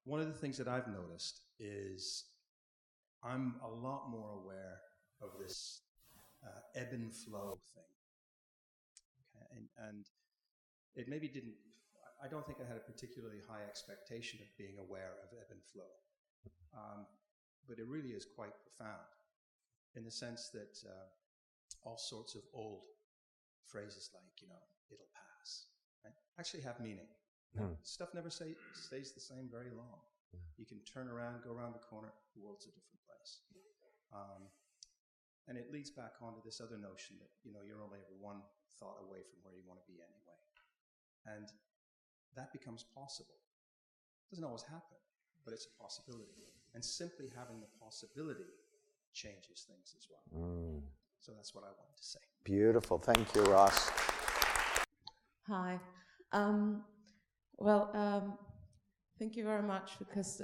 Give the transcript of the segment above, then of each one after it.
one of the things that I've noticed is I'm a lot more aware of this ebb and flow thing. Okay? And it maybe didn't, I don't think I had a particularly high expectation of being aware of ebb and flow. But it really is quite profound in the sense that all sorts of old phrases like, it'll pass, right, actually have meaning. Stuff never stays the same very long. You can turn around, go around the corner, the world's a different place. And it leads back onto this other notion that, you're only ever one thought away from where you want to be anyway. And that becomes possible. It doesn't always happen, but it's a possibility. And simply having the possibility changes things as well. So that's what I wanted to say. Beautiful. Thank you, Ross. Hi. Thank you very much, because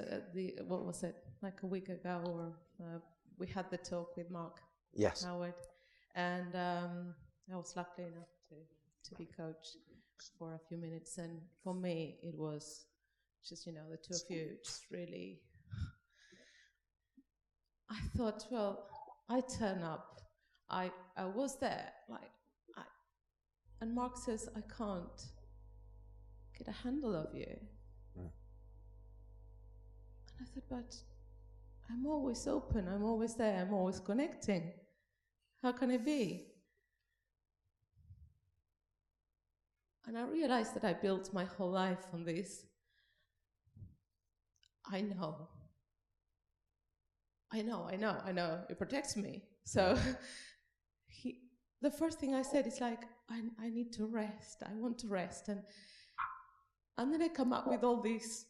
what was it, like a week ago, or we had the talk with Mark Howard, and I was lucky enough to be coached for a few minutes, and for me it was just, the two of you just really, I thought, well, I turn up, I was there, and Mark says, I can't get a handle of you. And I thought, but I'm always open, I'm always there, I'm always connecting. How can it be? And I realized that I built my whole life on this. I know. It protects me. So the first thing I said is like, I need to rest. I want to rest. And then I come up with all these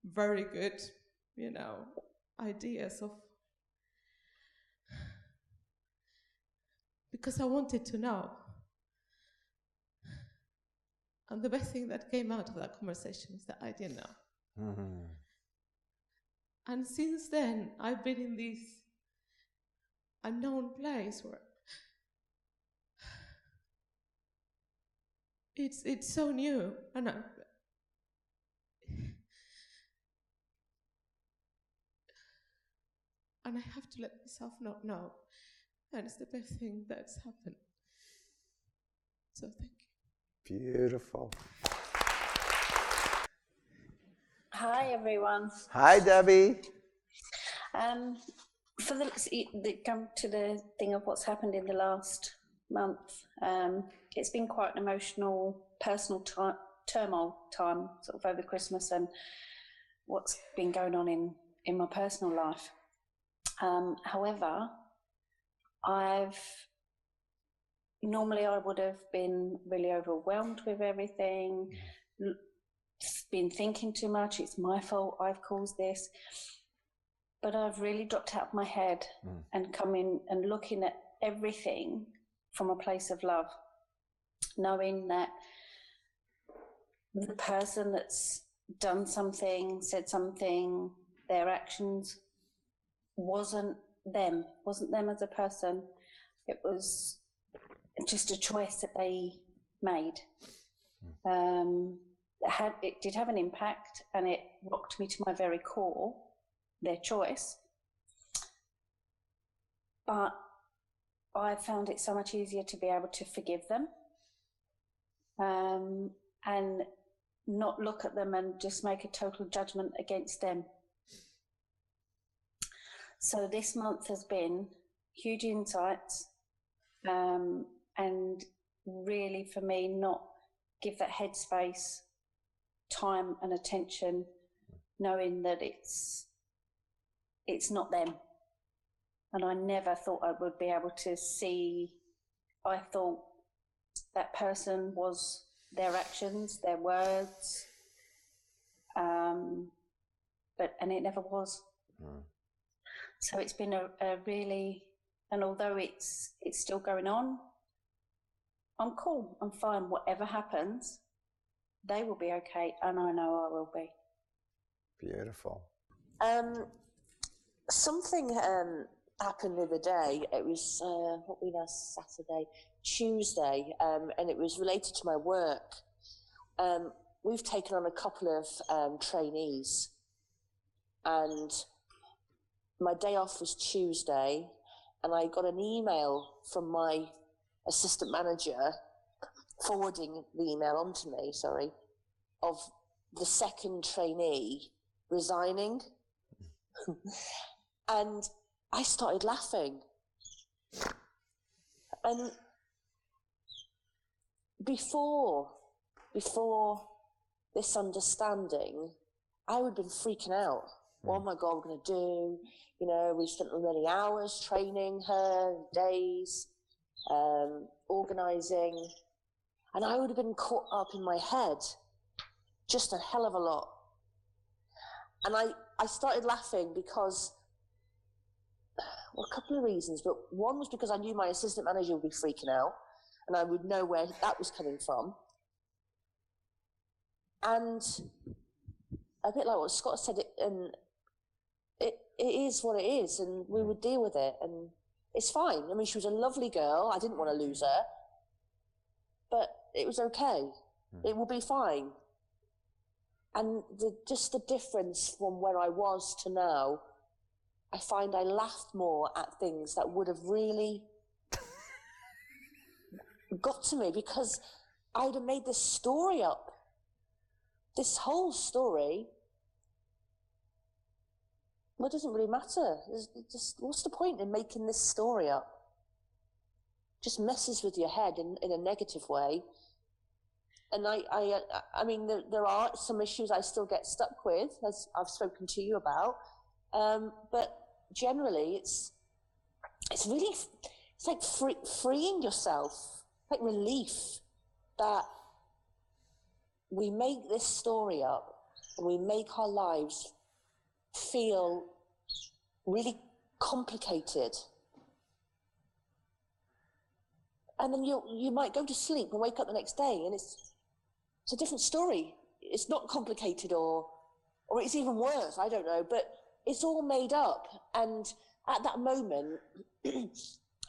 very good, ideas of, because I wanted to know. And the best thing that came out of that conversation is that I didn't know. And since then, I've been in this unknown place where it's so new, and I have to let myself not know, and it's the best thing that's happened. So thank you. Beautiful. Hi, everyone. Hi, Debbie. For come to the thing of what's happened in the last month, it's been quite an emotional, personal turmoil time, sort of over Christmas, and what's been going on in my personal life. However, normally I would have been really overwhelmed with everything, been thinking too much, it's my fault, I've caused this. But I've really dropped out of my head and come in and looking at everything from a place of love, knowing that the person that's done something, said something, their actions wasn't them as a person. It was just a choice that they made. It did have an impact, and it rocked me to my very core, their choice. But I found it so much easier to be able to forgive them, and not look at them and just make a total judgment against them. So this month has been huge insights, and really for me not give that headspace time and attention, knowing that it's not them. And I never thought I would be able to see. I thought that person was their actions, their words, and it never was. So it's been a really, and although it's still going on, I'm cool, I'm fine. Whatever happens, they will be okay, and I know I will be. Beautiful. Something happened the other day. It was Saturday, Tuesday, and it was related to my work. We've taken on a couple of trainees, And my day off was Tuesday, and I got an email from my assistant manager forwarding the email onto me, of the second trainee resigning. And I started laughing. And before this understanding, I would have been freaking out. What am I going to do? You know, we spent many hours training her, days, organising, and I would have been caught up in my head just a hell of a lot. And I started laughing because, well, a couple of reasons, but one was because I knew my assistant manager would be freaking out, and I would know where that was coming from. And a bit like what Scott said, it is what it is, and we would deal with it, and it's fine. I mean, she was a lovely girl. I didn't want to lose her, but it was okay. It will be fine. And just the difference from where I was to now, I find I laughed more at things that would have really got to me, because I would have made this story up. This whole story, well, it doesn't really matter. Just, what's the point in making this story up? Just messes with your head in a negative way. And I mean, there are some issues I still get stuck with, as I've spoken to you about. But generally, it's really, it's like freeing yourself, like relief that we make this story up and we make our lives feel really complicated. And then you might go to sleep and wake up the next day and it's a different story. It's not complicated or it's even worse, I don't know, but it's all made up. And at that moment,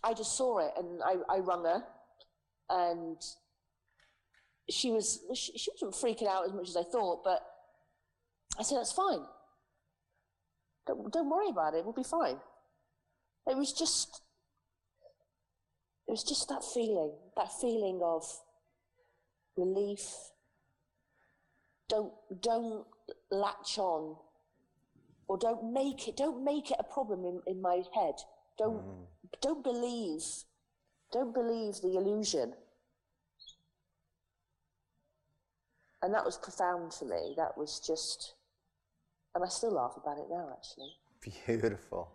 I just saw it and I rung her, and she wasn't freaking out as much as I thought, but I said, that's fine. Don't worry about it, we'll be fine. It was just that feeling of relief. Don't latch on, or don't make it a problem in my head. Don't believe the illusion. And that was profound for me. That was just, and I still laugh about it now, actually. Beautiful.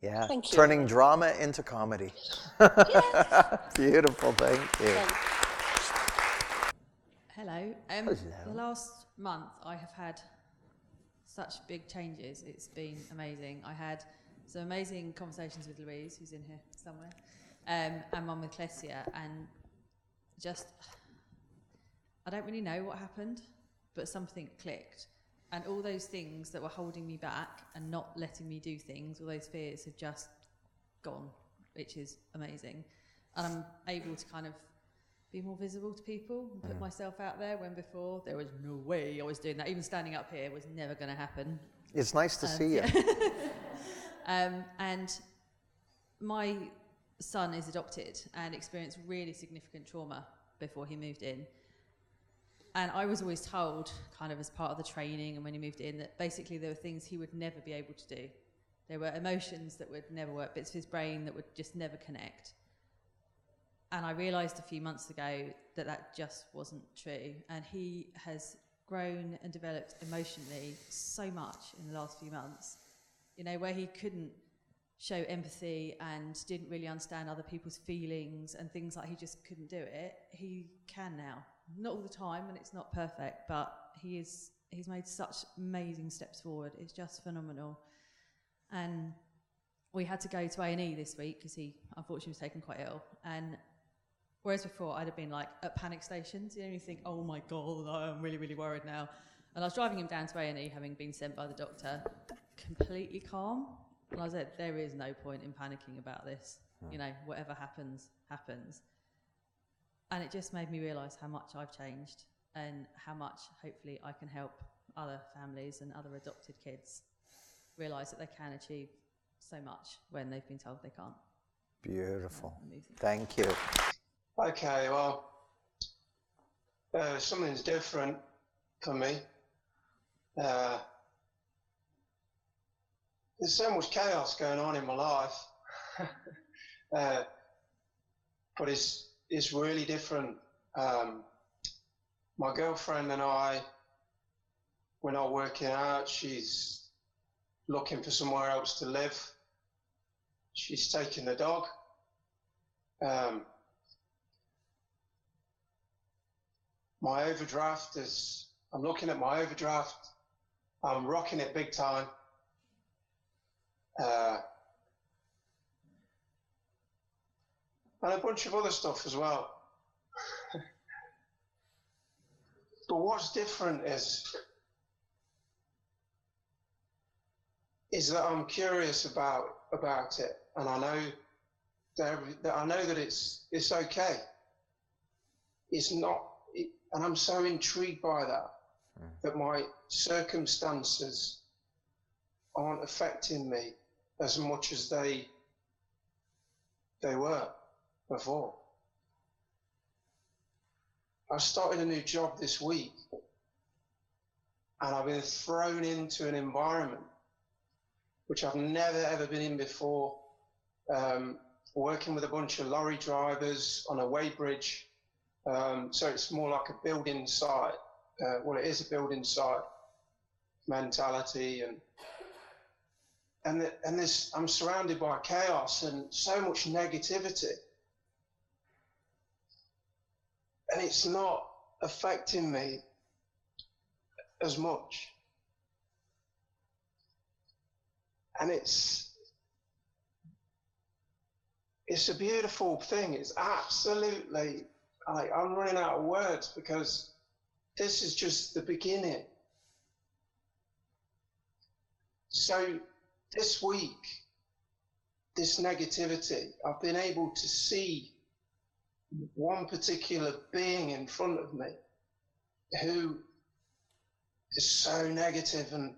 Yeah. Thank you. Turning drama into comedy. Yeah. Beautiful. Thank you. Hello. Hello. The last month I have had such big changes. It's been amazing. I had some amazing conversations with Louise, who's in here somewhere, and one with Clesia, and just, I don't really know what happened, but something clicked. And all those things that were holding me back and not letting me do things, all those fears have just gone, which is amazing. And I'm able to kind of be more visible to people and put myself out there, when before there was no way I was doing that. Even standing up here was never going to happen. It's nice to see you. And my son is adopted and experienced really significant trauma before he moved in. And I was always told, kind of as part of the training and when he moved in, that basically there were things he would never be able to do. There were emotions that would never work, bits of his brain that would just never connect. And I realised a few months ago that just wasn't true. And he has grown and developed emotionally so much in the last few months, you know, where he couldn't show empathy and didn't really understand other people's feelings and things like, he just couldn't do it. He can now. Not all the time, and it's not perfect, but he's made such amazing steps forward. It's just phenomenal. And we had to go to A&E this week because he unfortunately was taken quite ill. And whereas before I'd have been like at panic stations, you know, you think, oh my God, I'm really, really worried now. And I was driving him down to A&E, having been sent by the doctor, completely calm. And I said, there is no point in panicking about this. You know, whatever happens, happens. And it just made me realise how much I've changed and how much, hopefully, I can help other families and other adopted kids realise that they can achieve so much when they've been told they can't. Beautiful. Thank you. Okay, well, something's different for me. There's so much chaos going on in my life, but it's really different. My girlfriend and I, we're not working out. She's looking for somewhere else to live. She's taking the dog. My overdraft is, I'm looking at my overdraft. I'm rocking it big time. And a bunch of other stuff as well. But what's different is that I'm curious about it, and I know that it's okay. It's not, and I'm so intrigued by that my circumstances aren't affecting me as much as they were before. I started a new job this week, and I've been thrown into an environment which I've never ever been in before, working with a bunch of lorry drivers on a weighbridge. So it's more like a building site. Well, it is a building site mentality, and this, I'm surrounded by chaos and so much negativity, and it's not affecting me as much. And it's a beautiful thing. It's absolutely, I'm running out of words, because this is just the beginning. So this week, this negativity, I've been able to see one particular being in front of me who is so negative, and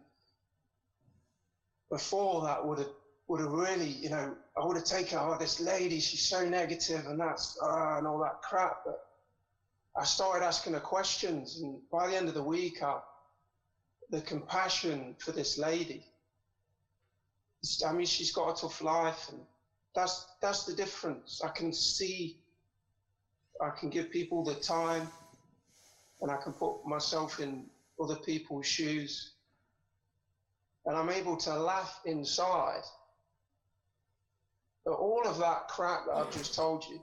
before that would have really, I would have taken, this lady, she's so negative, and that's and all that crap. But I started asking her questions, and by the end of the week, the compassion for this lady, she's got a tough life, and that's the difference. I can see, I can give people the time, and I can put myself in other people's shoes, and I'm able to laugh inside at all of that crap that I've just told you.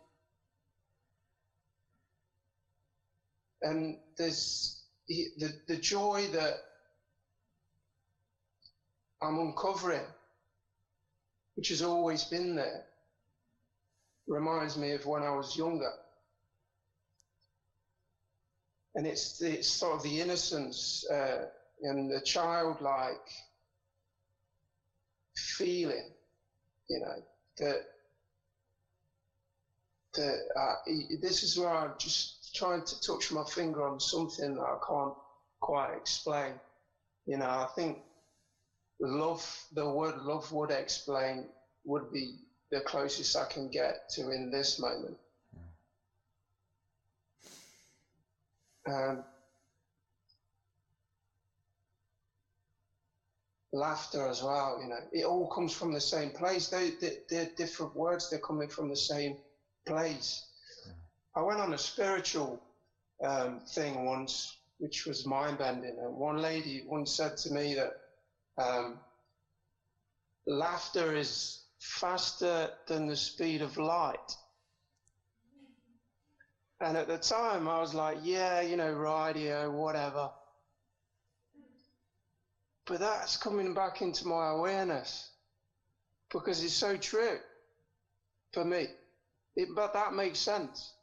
And there's the joy that I'm uncovering, which has always been there, reminds me of when I was younger. And it's sort of the innocence and the childlike feeling, that this is where I'm just trying to touch my finger on something that I can't quite explain. I think love, the word love would explain, would be the closest I can get to in this moment. Laughter as well, it all comes from the same place. They're different words, they're coming from the same place. I went on a spiritual thing once, which was mind-bending, and one lady once said to me that laughter is faster than the speed of light. And at the time I was like, yeah, radio, whatever. But that's coming back into my awareness, because it's so true for me. But that makes sense.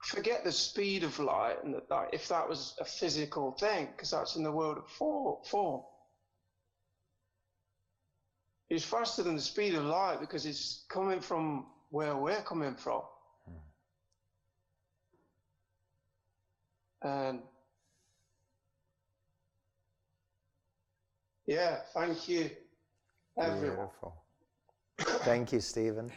Forget the speed of light, and if that was a physical thing, because that's in the world of form. It's faster than the speed of light because it's coming from where we're coming from. And Yeah, thank you, everyone. Beautiful. Thank you, Stephen.